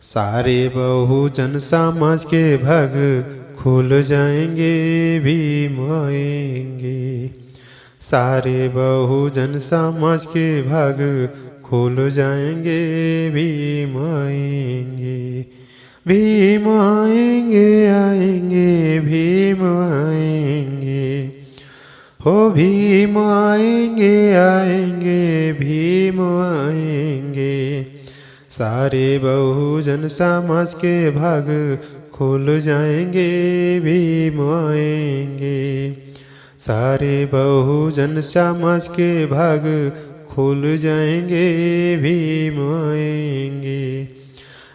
सारे बहुजन समाज के भाग खुल जाएंगे, भीम आएंगे। सारे बहुजन समाज के भाग खुल जाएंगे, भीम आएंगे। भीम आएंगे, आएंगे, भीम आएंगे। हो भीम आएंगे, आएंगे, भीम आएंगे। सारे बहुजन समाज के भाग खुल जाएंगे, भीम आएंगे। सारे बहुजन समाज के भाग खुल जाएंगे, भीम आएंगे।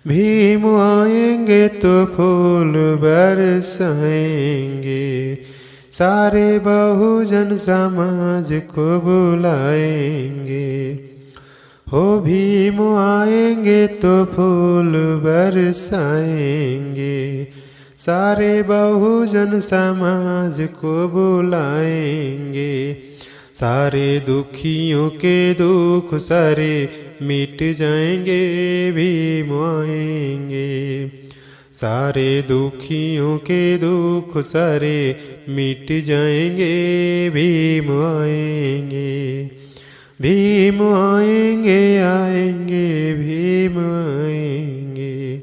भीम आएंगे तो फूल बरसाएंगे, सारे बहुजन समाज को बुलाएंगे। हो भीम आएंगे तो फूल बरसाएंगे, सारे बहुजन समाज को बुलाएंगे। सारे दुखियों के दुख सारे मिट जाएंगे, भीम आएंगे। सारे दुखियों के दुख सारे मिट जाएंगे, भीम आएंगे। भीम आएंगे, आएंगे, भीम आएंगे।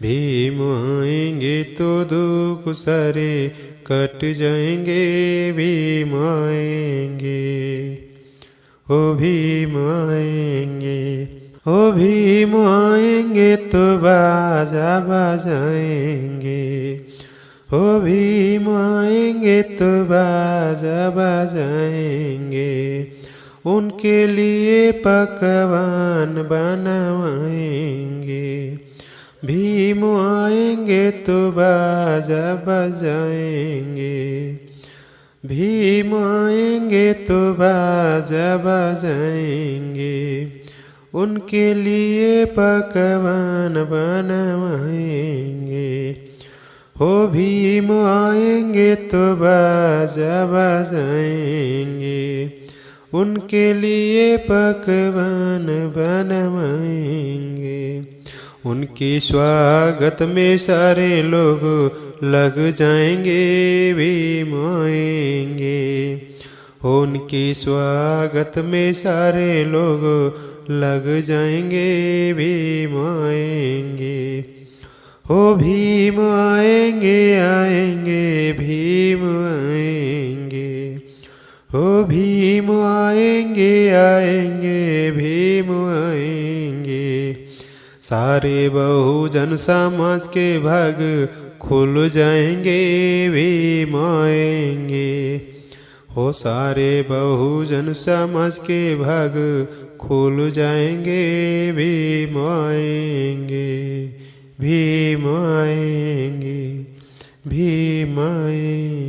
भीम आएंगे तो दुख सारे कट जाएंगे, भीम आएंगे। ओ भीम आएंगे, ओ भीम आएंगे तो बाजा बजाएंगे। ओ भीम आएंगे तो बाजा बजाएंगे। उनके लिए पकवान बनवाएंगे। भीम आएंगे तो बाजा बजाएंगे। भीम आएंगे तो बाजा बजाएंगे। उनके लिए पकवान बनवाएंगे। हो भीम आएंगे तो बाजा बजाएंगे। उनके लिए पकवान बनवाएंगे। उनके स्वागत में सारे लोग लग जाएंगे, भीम आएंगे। उनके स्वागत में सारे लोग लग जाएंगे, भीम आएंगे। ओ भीम आएंगे, आएंगे, भीम आएंगे। ओ भीम आएंगे, आएंगे, भीम आएंगे। सारे बहुजन समाज के भाग खुल जाएंगे, भीम आएंगे। हो सारे बहुजन समाज के भाग खुल जाएंगे, भीम आएंगे। भीम आएंगे, भीम आएंगे।